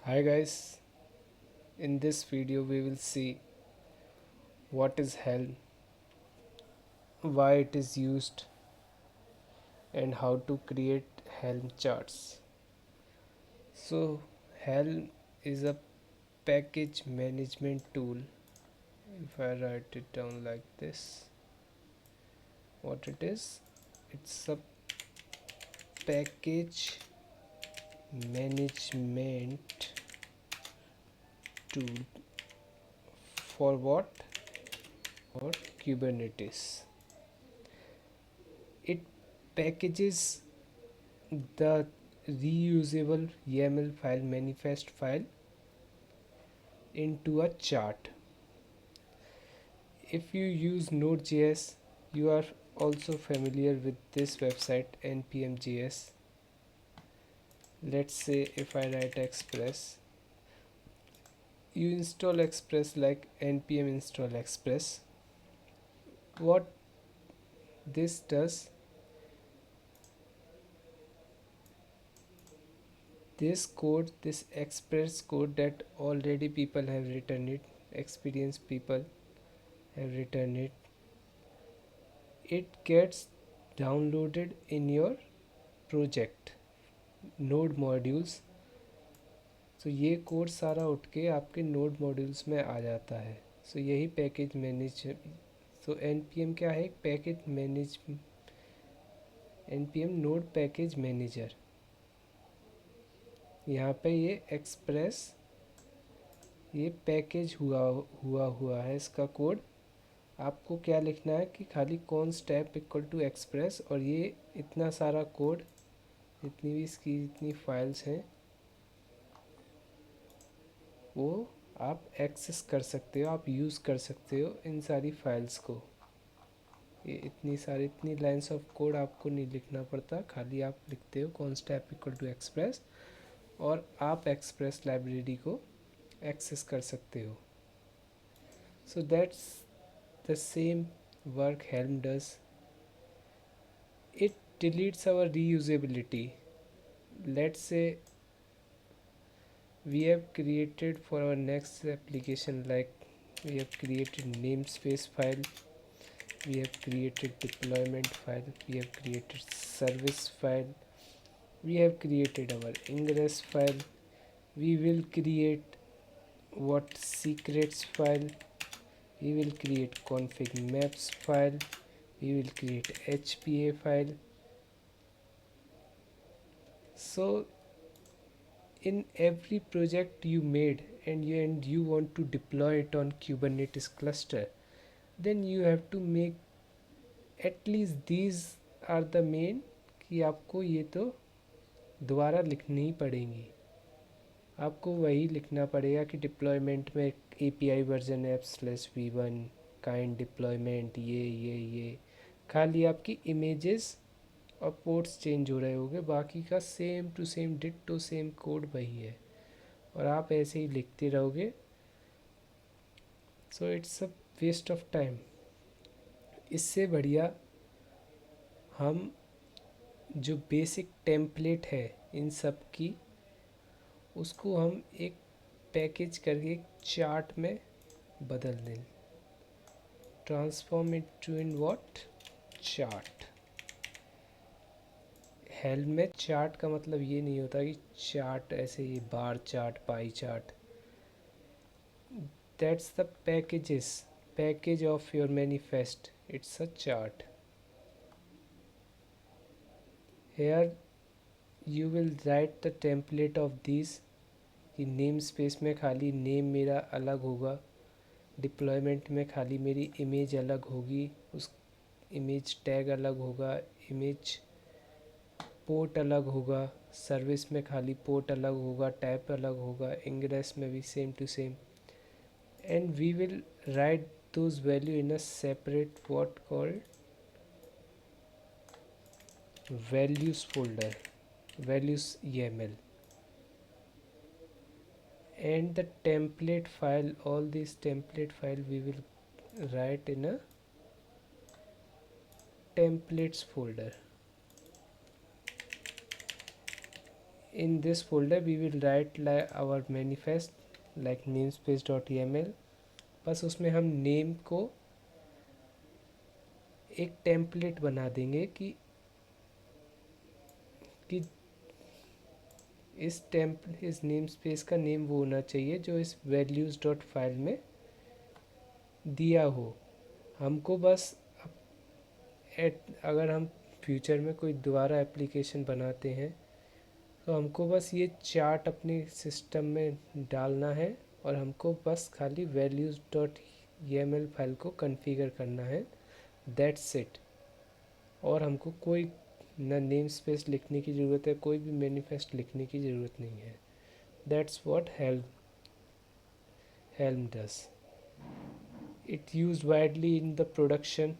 Hi guys, in this video we will see what is Helm, why it is used and how to create Helm charts. So Helm is a package management tool. If I write it down like this, what it is, it's a package management tool for what? For Kubernetes. It packages the reusable YAML file manifest file into a chart. If you use Node.js, you are also familiar with this website npm.js. Let's say if I write Express, you install Express like npm install Express. What this does, this Express code that already people have written it, experienced people have written it, it gets downloaded in your project node modules. तो ये code सारा उठ के आपके node modules में आ जाता है. सो यही पैकेज मैनेज. सो npm क्या है? एक package manage, npm node package manager. यहाँ पे ये एक्सप्रेस, ये पैकेज हुआ है इसका कोड. आपको क्या लिखना है कि खाली कौन स्टेप इक्वल टू एक्सप्रेस, और ये इतना सारा कोड, जितनी भी इसकी जितनी फाइल्स हैं वो आप एक्सेस कर सकते हो, आप यूज़ कर सकते हो इन सारी फाइल्स को. ये इतनी लाइंस ऑफ कोड आपको नहीं लिखना पड़ता, खाली आप लिखते हो कौन स्टेप इक्वल टू एक्सप्रेस और आप एक्सप्रेस लाइब्रेरी को एक्सेस कर सकते हो. सो that's the same work helm does. It deletes our reusability. Let's say we have created for our next application, like we have created namespace file, we have created deployment file, we have created service file, we have created our ingress file, we will create what secrets file, we will create config maps file, we will create hpa file. So in every project you made and you want to deploy it on Kubernetes cluster, then you have to make at least these are the main, कि आपको ये तो दोबारा लिखनी ही पड़ेंगी. आपको वही लिखना पड़ेगा कि डिप्लॉयमेंट में API वर्जन ऐप/v1 काइंड डिप्लॉयमेंट, ये खाली आपकी इमेजेस और पोर्ट्स चेंज हो रहे होंगे, बाकी का same to same ditto same code वही है और आप ऐसे ही लिखते रहोगे. So it's a waste of time. इससे बढ़िया हम जो बेसिक टेम्पलेट है इन सब की, उसको हम एक पैकेज करके एक चार्ट में बदल दें. Transform it to in what? Chart. Helm में चार्ट का मतलब ये नहीं होता कि चार्ट ऐसे ही bar chart, pie chart. That's the packages, package of your manifest. It's a chart. Here you will write the template of this. कि नेम स्पेस में खाली नेम मेरा अलग होगा, डिप्लॉयमेंट में खाली मेरी इमेज अलग होगी, उस इमेज टैग अलग होगा, इमेज पोर्ट अलग होगा, सर्विस में खाली पोर्ट अलग होगा, टैप अलग होगा, इंग्रेस में भी same to same. And we will write those value in a separate what called values folder, values YAML. And the template file, all these template file we will write in a templates folder. in this folder we will write like our manifest like namespace.yml. बस उसमें हम name को एक template बना देंगे कि इस name space का नेम वो होना चाहिए जो इस वैल्यूज़ डॉट फाइल में दिया हो। हमको बस अगर हम फ्यूचर में कोई दोबारा एप्लीकेशन बनाते हैं तो हमको बस ये चार्ट अपने सिस्टम में डालना है और हमको बस खाली वैल्यूज़ डॉट YAML फाइल को कॉन्फ़िगर करना है, दैट्स इट। और हमको कोई ना नेम स्पेस लिखने की ज़रूरत है, कोई भी मैनिफेस्ट लिखने की ज़रूरत नहीं है। That's what Helm does. It used widely in the production.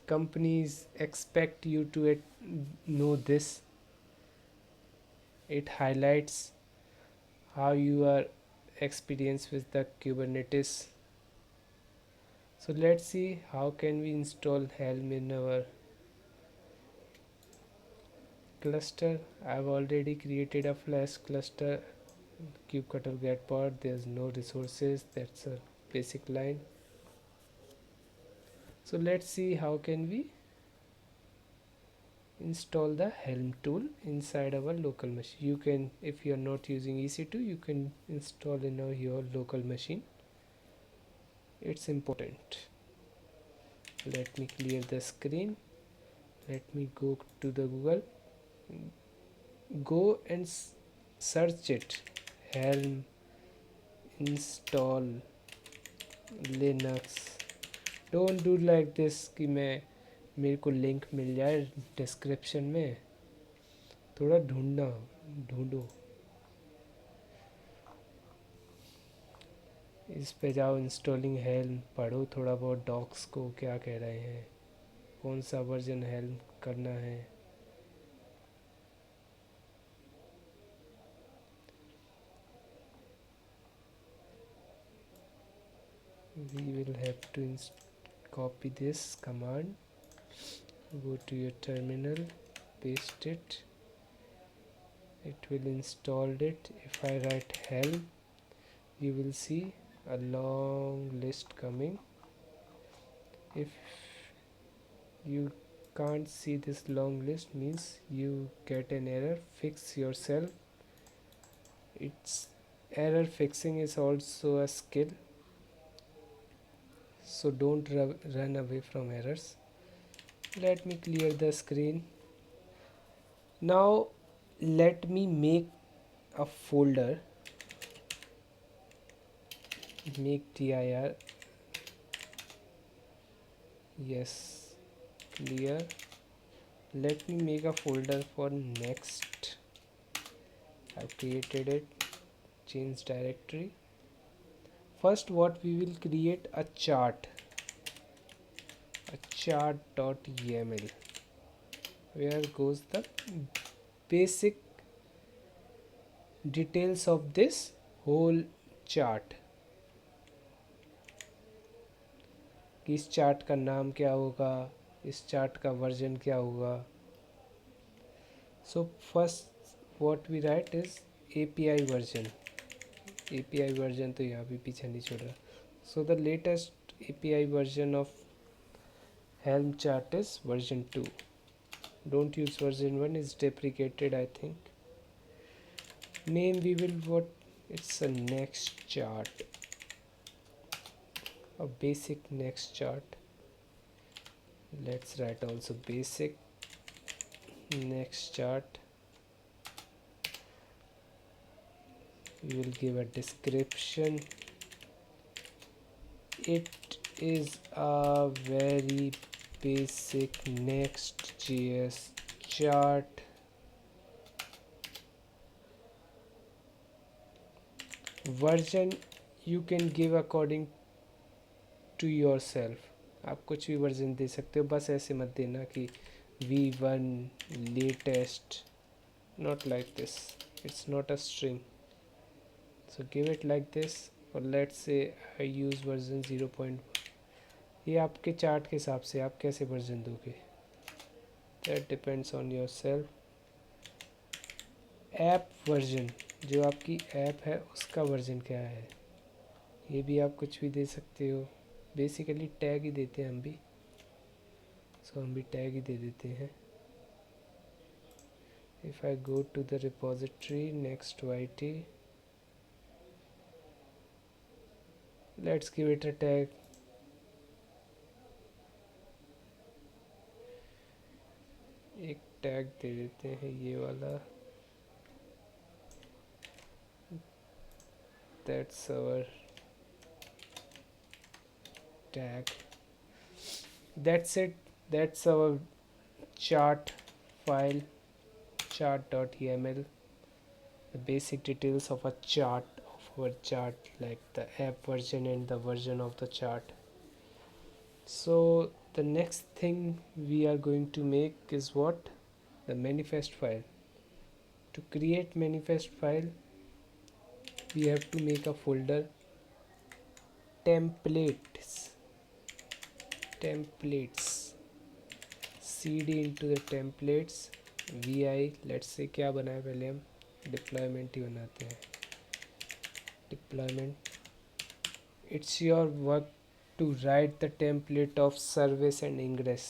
Companies expect you to know this. It highlights how you are experienced with the Kubernetes. So let's see how can we install Helm in our cluster. I've already created a Flash cluster, kubectl get pod. There's no resources, that's a basic line. So let's see how can we install the Helm tool inside our local machine. You can, if you are not using EC2, you can install in your local machine. It's important. Let me clear the screen. Let me go to the Google. Go and search it. Helm install Linux. Don't do like this कि मेरे को link मिल जाए description में। थोड़ा ढूंढो, इस पे जाओ, इंस्टॉलिंग हेल्म पढ़ो थोड़ा बहुत डॉक्स को क्या कह रहे हैं, कौन सा वर्जन हेल्म करना है। we will have to copy this command, go to your terminal, paste it, it will install it. If I write helm, you will see a long list coming. If you can't see this long list, means you get an error. Fix yourself. It's error fixing is also a skill, so don't run away from errors. Let me clear the screen. Now let me make a folder, make dir, yes, clear. Let me make a folder for next. I've created it, change directory. First what we will create a chart.yml, where goes the basic details of this whole chart, कि इस chart का नाम क्या होगा, इस chart का version क्या होगा. So first what we write is API version. API version तो यहाँ भी पीछे नहीं छोड़ रहा. So the latest API version of Helm chart is version 2. Don't use version 1, is deprecated I think. Name we will what, it's a next chart, a basic next chart. Let's write also basic next chart. We will give a description. It is a very basic Next.js chart. Version you can give according to yourself. आप कुछ भी version दे सकते हो, बस ऐसे मत देना कि v1 latest, not like this, it's not a string. So give it like this, और let's say I use version 0.1. ये आपके चार्ट के हिसाब से आप कैसे वर्जन दोगे. That depends on your self. App version, जो आपकी ऐप है उसका वर्जन क्या है, ये भी आप कुछ भी दे सकते हो। बेसिकली टैग ही देते हैं हम भी, सो हम भी टैग ही दे देते हैं। If I go to the repository next yt, let's give it a tag. एक टैग दे देते हैं ये वाला, that's our tag, that's it, that's our chart file, chart.yml, the basic details of a chart, of our chart, like the app version and the version of the chart. So the next thing we are going to make is what? The manifest file. To create manifest file, we have to make a folder, templates, templates, cd into the templates, vi, let's say क्या बनाए, पहले हम deployment ही बनाते हैं। Deployment, it's your work to write the template of service and ingress,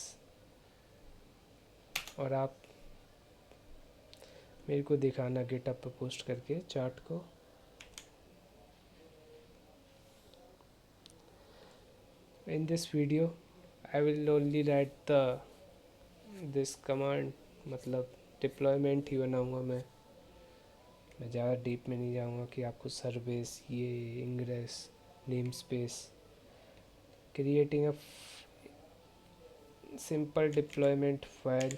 और आप मेरे को दिखाना गिटहब पे पोस्ट करके चार्ट को। In this video I will only write the this command, मतलब डिप्लॉयमेंट ही बनाऊंगा मैं ज़्यादा डीप में नहीं जाऊंगा कि आपको सर्विस, ये ingress, name space, creating a simple deployment file,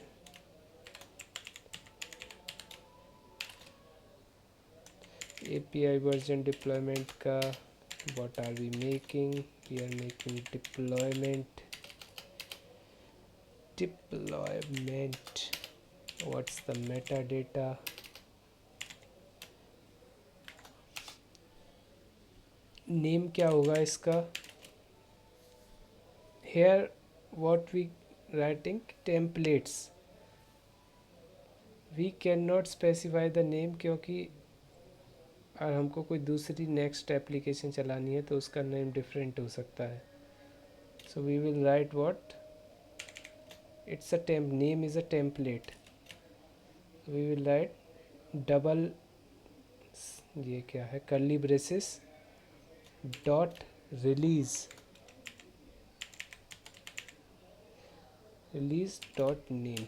API version deployment का what are we making, we are making deployment, what's the metadata, name क्या होगा इसका, here what we writing templates, we cannot specify the name, क्योंकि और हमको कोई दूसरी next application चलानी है तो उसका नेम डिफरेंट हो सकता है। So we will write what, it's a temp, name is a template, we will write double, ये क्या है, curly braces, dot release, release dot name.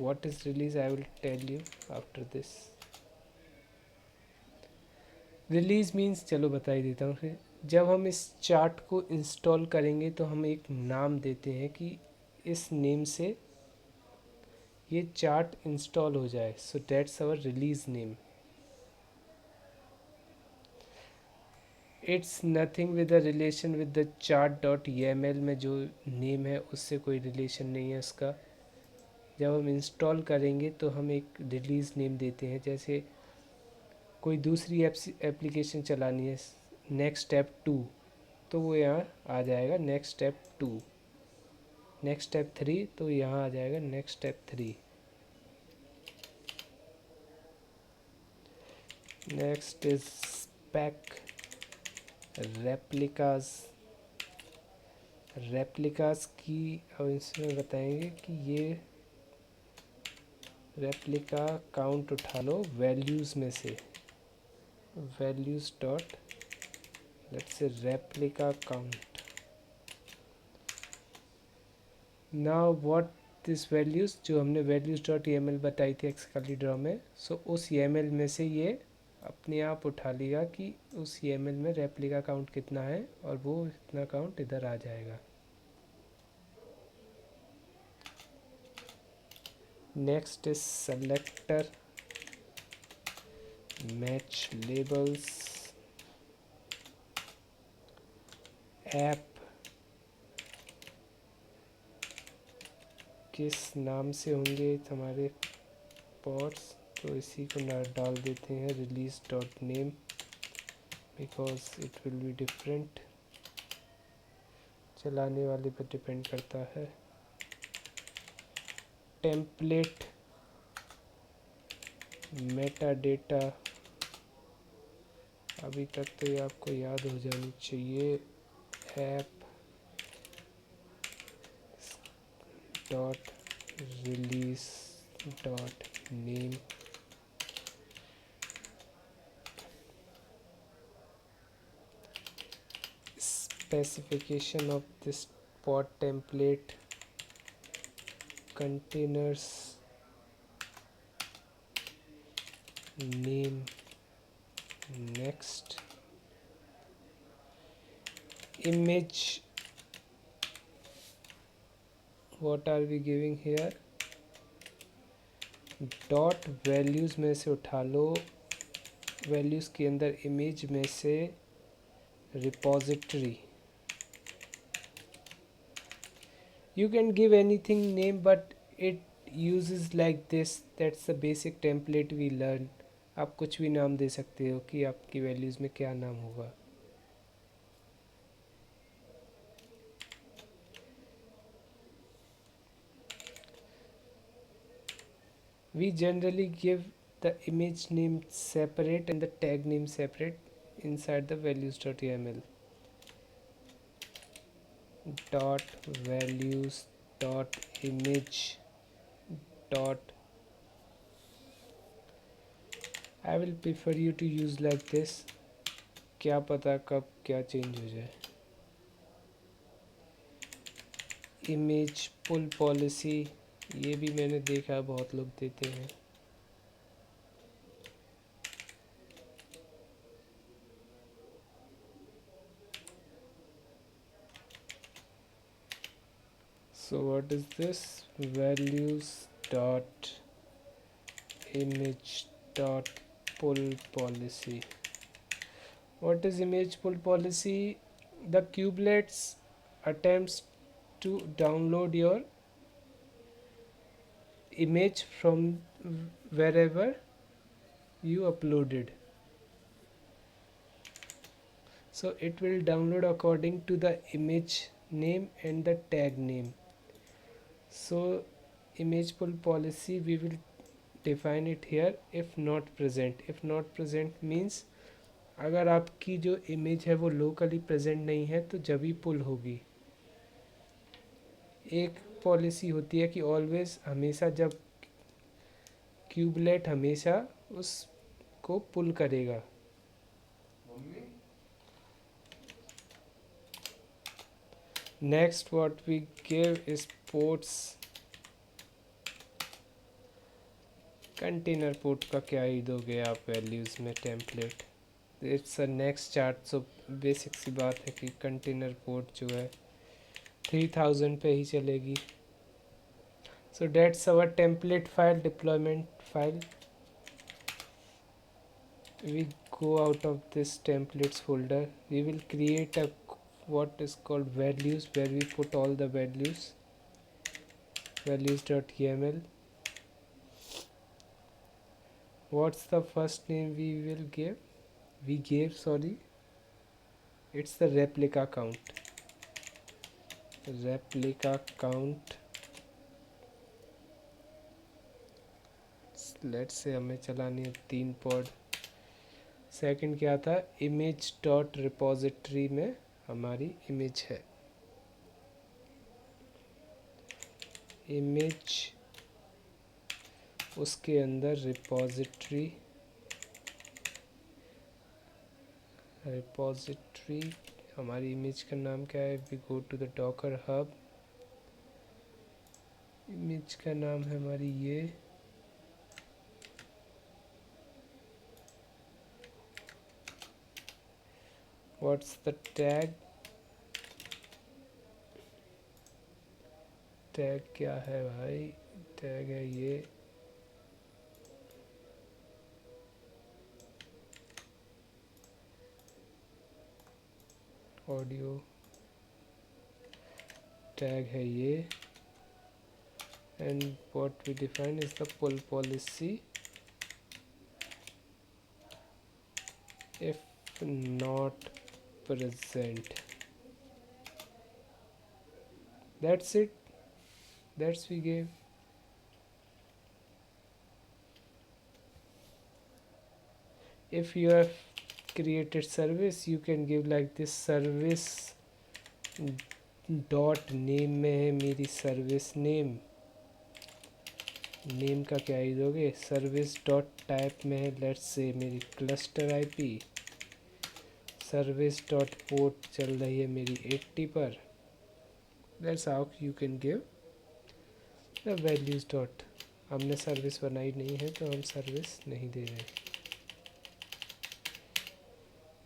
What is release, I will tell you after this. Release means, चलो बता ही देता हूँ फिर, जब हम इस चार्ट को इंस्टॉल करेंगे तो हम एक नाम देते हैं कि इस नेम से ये चार्ट इंस्टॉल हो जाए, so that's our release name. It's nothing with the relation with the chart.yml में जो नेम है उससे कोई रिलेशन नहीं है उसका। जब हम इंस्टॉल करेंगे तो हम एक रिलीज़ नेम देते हैं, जैसे कोई दूसरी एप्लीकेशन चलानी है, नेक्स्ट स्टेप 2, तो वो यहाँ आ जाएगा नेक्स्ट स्टेप 2, नेक्स्ट स्टेप 3 तो यहाँ आ जाएगा next step 3, next is spec, replicas, replicas की अब इसमें बताएंगे कि ये रेप्लिका काउंट उठा लो वैल्यूज़ में से, values dot, let's say replica count. Now what this values, जो हमने वैल्यूज़ डॉट yml बताई थी एक्सकली ड्रॉ में, सो उस yml में से ये अपने आप उठा लिया कि उस yml में रेप्लिका काउंट कितना है, और वो इतना काउंट इधर आ जाएगा। Next is selector, match labels, app किस नाम से होंगे हमारे पॉड्स, तो इसी को डाल देते हैं release dot name, because it will be different, चलाने वाले पर डिपेंड करता है। template metadata, अभी तक तो ये आपको याद हो जानी चाहिए, app dot release dot name, specification of this pod template, containers name, next, image, what are we giving here, dot values में से उठा लो, वैल्यूज़ के अंदर इमेज में से repository, you can give anything name but it uses like this, that's the basic template we learn. आप कुछ भी नाम दे सकते हो कि आपकी वैल्यूज़ में क्या नाम होगा. We generally give the image name separate and the tag name separate inside the values.yml. Dot values dot image dot, I will prefer you to use like this, क्या पता कब क्या चेंज हो जाए. इमेज पुल पॉलिसी, ये भी मैंने देखा बहुत लोग देते हैं. So what is this, values dot image dot pull policy. What is image pull policy? The kubelets attempts to download your image from wherever you uploaded. So it will download according to the image name and the tag name. So image pull policy we will define it here, if not present. If not present means अगर आपकी जो image है वो locally present नहीं है तो जब ही पुल होगी. एक पॉलिसी होती है कि ऑलवेज, हमेशा, जब क्यूबलेट हमेशा उसको पुल करेगा. Next what we give is ports. Container port का क्या ही दोगे आप वैल्यूज़ में template. It's a next chart. So basic सी बात है कि कंटेनर पोर्ट जो है 3000 पे ही चलेगी. So that's our template file, deployment file. We go out of this templates folder, we will create a what is called values, where we put all the values, values.yml. What's the first name we will give, we gave, sorry, it's the replica count. Replica count, let's say हमें चलानी है 3 pod. Second क्या था, image dot repository में हमारी image है. Image, उसके अंदर रिपोजिटरी, रिपोजिटरी हमारी इमेज का नाम क्या है. We go to the Docker Hub. Image का नाम है हमारी ये. व्हाट्स द टैग, टैग क्या है भाई, टैग है ये. ऑडियो टैग है ये. And what we define is the pull policy. If not present, that's it, that's we gave. If you have created service, you can give like this service dot name में है मेरी service name, name का क्या ही दोगे, service dot type में है let's say मेरी cluster IP, service dot port चल रही है मेरी 80 पर। That's how you can give the values dot. हमने सर्विस बनाई नहीं है तो हम सर्विस नहीं दे रहे।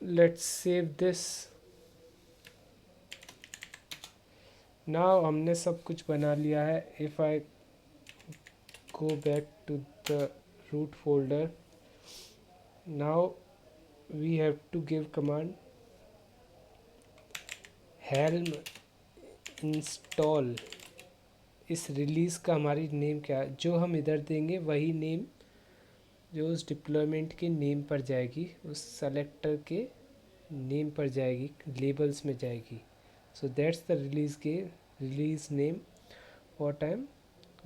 Let's save this. नाउ हमने सब कुछ बना लिया है। If I go back to the root folder, now we have to give command helm install। इस रिलीज़ का हमारी नेम क्या, जो हम इधर देंगे वही नेम जो उस डिप्लॉयमेंट के नेम पर जाएगी, उस सेलेक्टर के नेम पर जाएगी, लेबल्स में जाएगी। So that's the release name what I am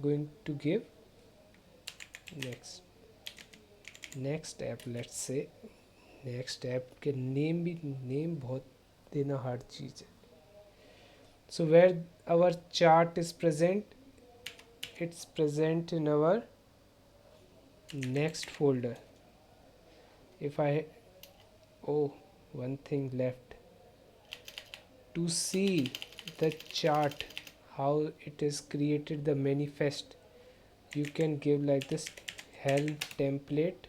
going to give next app. Let's say next app के नेम बहुत देना हार्ड चीज़ है। So where our chart is present, it's present in our next folder. If I one thing left to see the chart how it is created the manifest, you can give like this helm template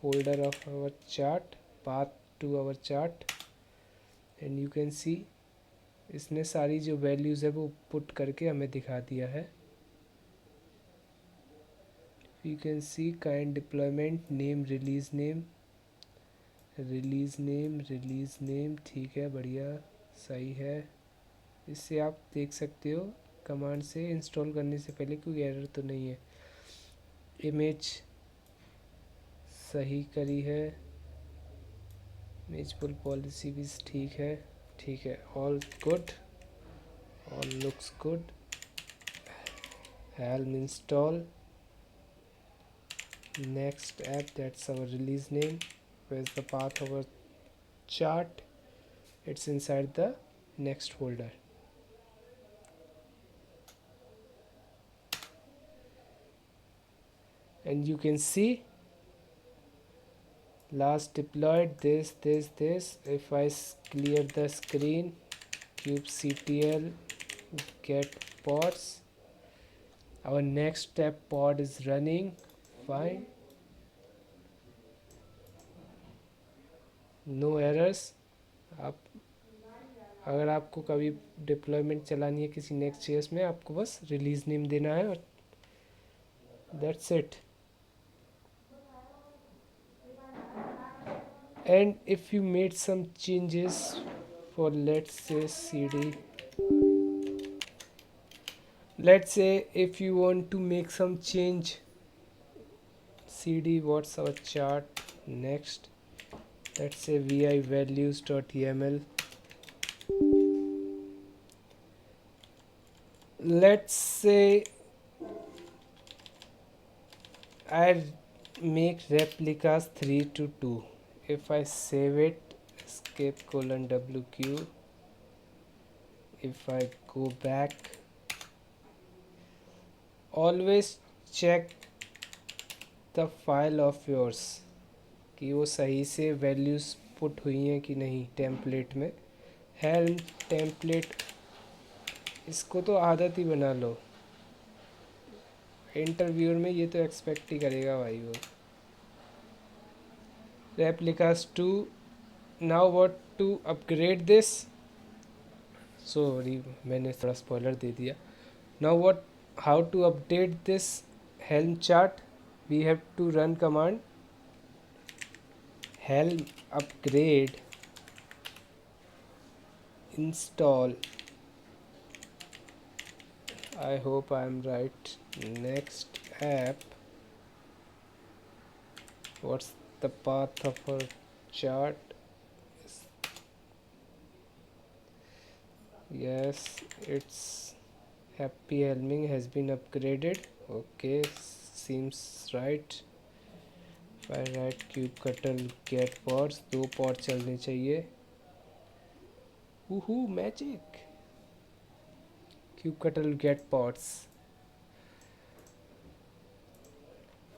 folder of our chart, path to our chart, and you can see इसने सारी जो values है वो put करके हमें दिखा दिया है। you can see kind deployment name release name, ठीक है, बढ़िया सही है। इससे आप देख सकते हो कमांड से इंस्टॉल करने से पहले कोई एरर तो नहीं है। इमेज सही करी है, इमेज पुल पॉलिसी भी ठीक है, all good, all looks good. helm install next app, that's our release name, where's the path of our chart, it's inside the next folder। and you can see last deployed this. If I clear the screen, kubectl get pods, our next step pod is running fine, no errors। आप अगर आपको कभी deployment चलानी है किसी next chairs में, आपको बस रिलीज नेम देना है और that's it. and if you made some changes for let's say cd, let's say if you want to make some change cd what's our chart next, let's say vi values.yml, let's say I make replicas 3 to 2, if I save it, escape colon wq, if I go back, always check the file of yours कि वो सही से values put हुई हैं कि नहीं template में। Helm template, इसको तो आदत ही बना लो, इंटरव्यूअर में ये तो एक्सपेक्ट ही करेगा भाई वो। replicas 2, now what to upgrade this, sorry मैंने थोड़ा स्पॉइलर दे दिया। now what how to update this helm chart, we have to run command helm upgrade install, I hope I am right, next app, what's the path of our chart, yes it's happy helming has been upgraded, okay seems right, right kubectl get pods, 2 pod चलने चाहिए। Woohoo magic, kubectl get pods.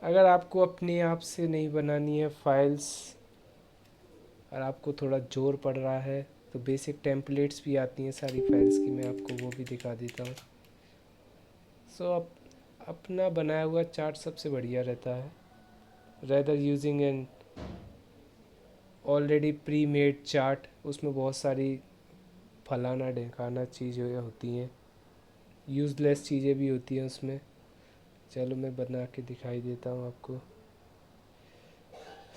अगर आपको अपने आप से नहीं बनानी है फाइल्स और आपको थोड़ा जोर पड़ रहा है तो बेसिक टेम्पलेट्स भी आती हैं सारी फाइल्स की, मैं आपको वो भी दिखा देता हूँ। सो अपना बनाया हुआ चार्ट सबसे बढ़िया रहता है, rather using an already pre made chart. उसमें बहुत सारी फलाना ढेकाना चीज़ें होती हैं, यूज़लेस चीज़ें भी होती हैं उसमें। चलो मैं बना के दिखाई देता हूँ आपको।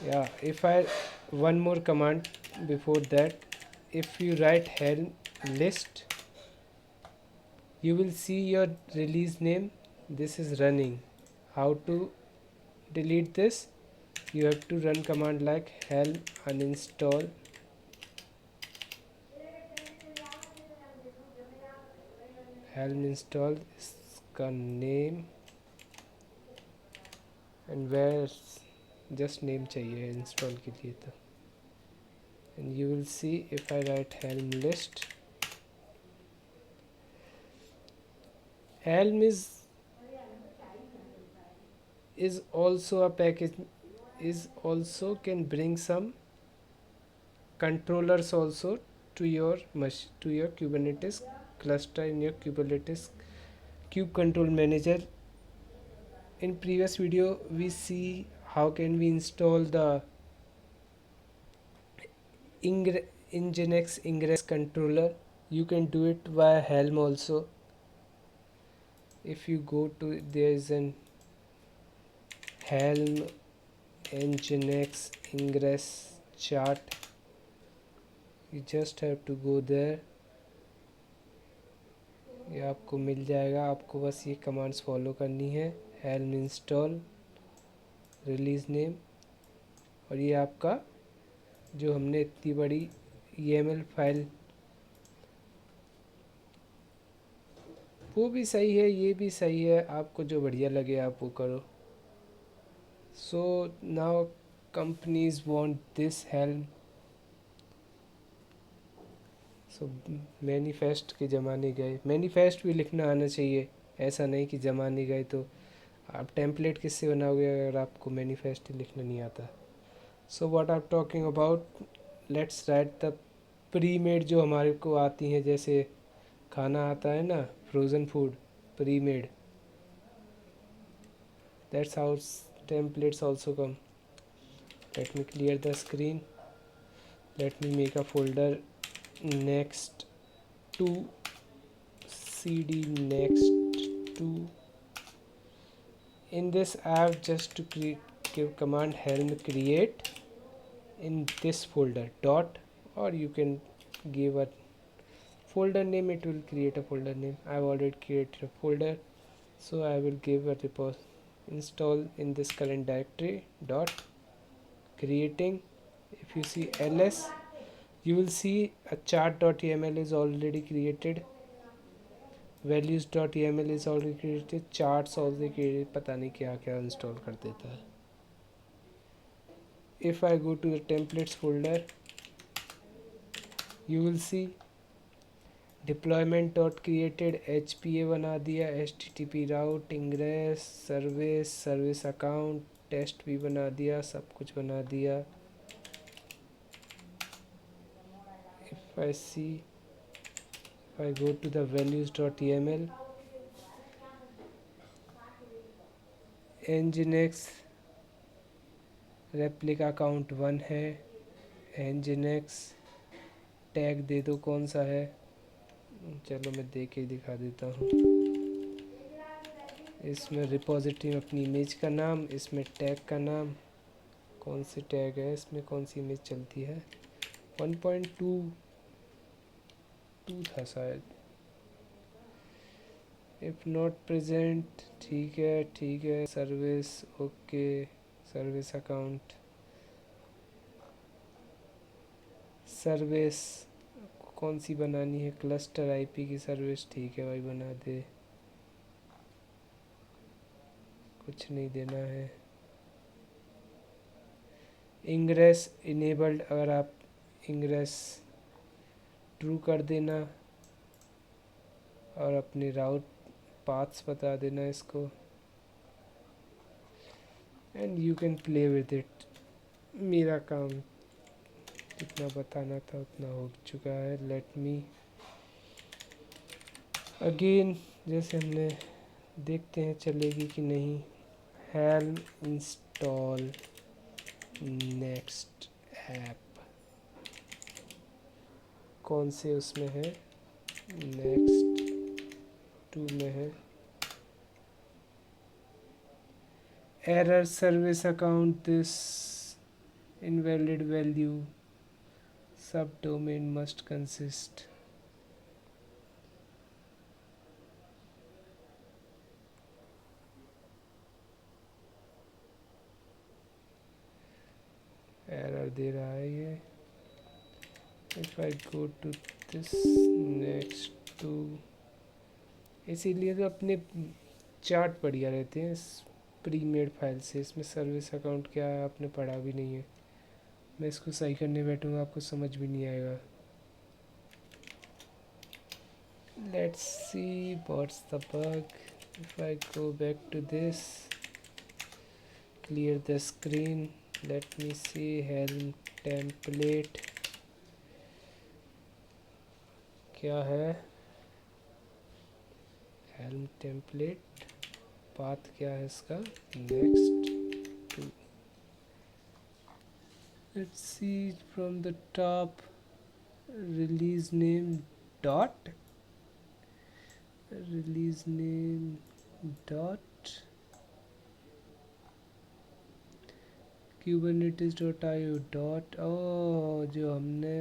Yeah, if I one more command before that, if you write helm list, you will see your release name. This is running. How to delete this? You have to run command like helm uninstall, helm install इसका name and where just name चाहिए install के लिए तो, and you will see if I write helm list, helm is also a package, is also can bring some controllers also to your to your Kubernetes cluster in your Kubernetes kube control manager. In previous video we see how can we install the Nginx ingress controller. You can do it via helm also. If you go to, there is an helm Nginx ingress chart, you just have to go there, ये आपको मिल जाएगा। आपको बस ये commands follow करनी है, helm install, release name, और ये आपका जो हमने इतनी बड़ी YAML फाइल, वो भी सही है, ये भी सही है, आपको जो बढ़िया लगे आप वो करो। So now companies want this helm। So manifest के ज़माने गए, मैनिफेस्ट भी लिखना आना चाहिए, ऐसा नहीं कि ज़माने गए तो आप टेम्पलेट किससे बनाओगे अगर आपको मैनिफेस्ट ही लिखना नहीं आता। So what I am talking about, let's write the pre made जो हमारे को आती हैं, जैसे खाना आता है ना frozen food pre made, that's how templates also come. Let me clear the screen, let me make a folder next to cd next to, in this I have just to give command helm create in this folder dot, or you can give a folder name, it will create a folder name. I have already created a folder, so I will give a install in this current directory dot creating. If you see ls, you will see a chart.yml is already created, values.yml is already created, charts already created, पता नहीं क्या क्या install कर देता है। if I go to the templates folder, you will see deployment.created hpa बना दिया, http route ingress service service account test भी बना दिया, सब कुछ बना दिया। if I see, if I go to the values.yml, nginx replica account 1 है, nginx टैग दे दो कौन सा है, चलो मैं दे के दिखा देता हूँ। इसमें रिपोजिटरी में अपनी इमेज का नाम, इसमें टैग का नाम, कौन सी टैग है इसमें, कौन सी इमेज चलती है, 1.2 था शायद, इफ़ नॉट प्रेजेंट, ठीक है ठीक है, service okay, service account, service कौन सी बनानी है, क्लस्टर आईपी की सर्विस, ठीक है भाई बना दे, कुछ नहीं देना है। इंग्रेस इनेबल्ड, अगर आप इंग्रेस ट्रू कर देना और अपने राउट पाथ्स बता देना इसको, and you can play with it. मेरा काम जितना बताना था उतना हो चुका है। लेट मी अगेन, जैसे हमने, देखते हैं चलेगी कि नहीं। हेल्म इंस्टॉल नेक्स्ट ऐप, कौन से उसमें है, नेक्स्ट 2 में है। Error service account this invalid value, subdomain must consist। Error दे रहा है ये। If I go to this next to, इसीलिए तो अपने चार्ट बढ़िया रहते हैं प्री मेड फाइल से। इसमें सर्विस अकाउंट क्या है आपने पढ़ा भी नहीं है, मैं इसको सही करने बैठूंगा आपको समझ भी नहीं आएगा। Let's see what's the bug. If I go back to this, clear the screen, let me see helm template क्या है। helm template पाथ क्या है इसका, next to. let's see from the top, release name dot, release name dot kubernetes.io dot, ओ जो हमने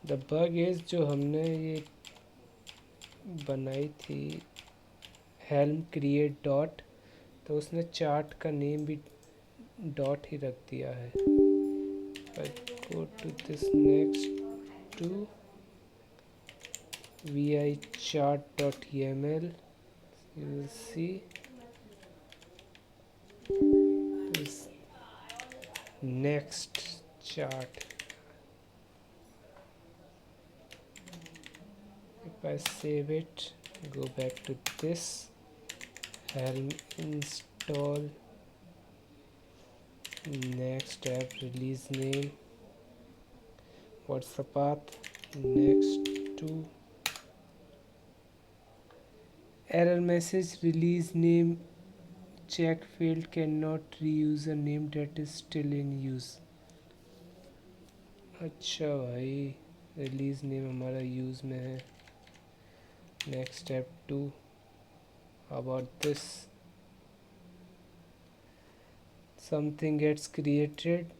the bug is, जो हमने ये बनाई थी हेल्म क्रिएट डॉट, तो उसने चार्ट का नेम भी डॉट ही रख दिया है। Go to this next to vi chart.yml, you will see this next chart। if I save it, go back to this, helm install next app, release name, what's the path, next to, error message, release name check failed, cannot reuse a name that is still in use। अच्छा भाई, release name हमारा use में है। Next step 2, about this, something gets created,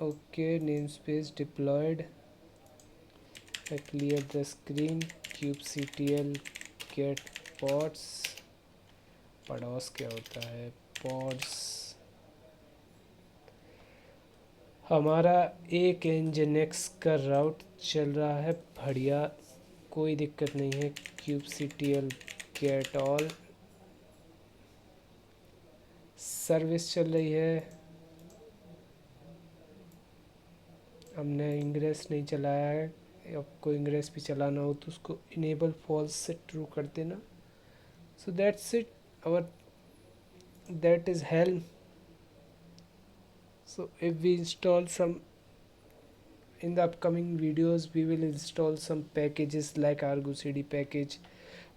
okay, name space deployed, I clear the screen, kubectl get pods, पड़ोस क्या होता है, pods, हमारा एक nginx का राउट चल रहा है बढ़िया, कोई दिक्कत नहीं है। kubectl गेट ऑल सर्विस चल रही है, हमने इंग्रेस नहीं चलाया है। आपको इंग्रेस भी चलाना हो तो उसको इनेबल फॉल्स से ट्रू कर देना। So that's it, our that is helm। so if we install some, in the upcoming videos we will install some packages like argo cd package,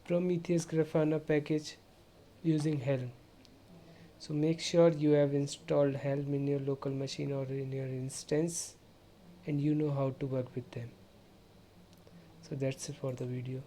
prometheus grafana package using helm। so make sure you have installed helm in your local machine or in your instance and you know how to work with them। so that's it for the video।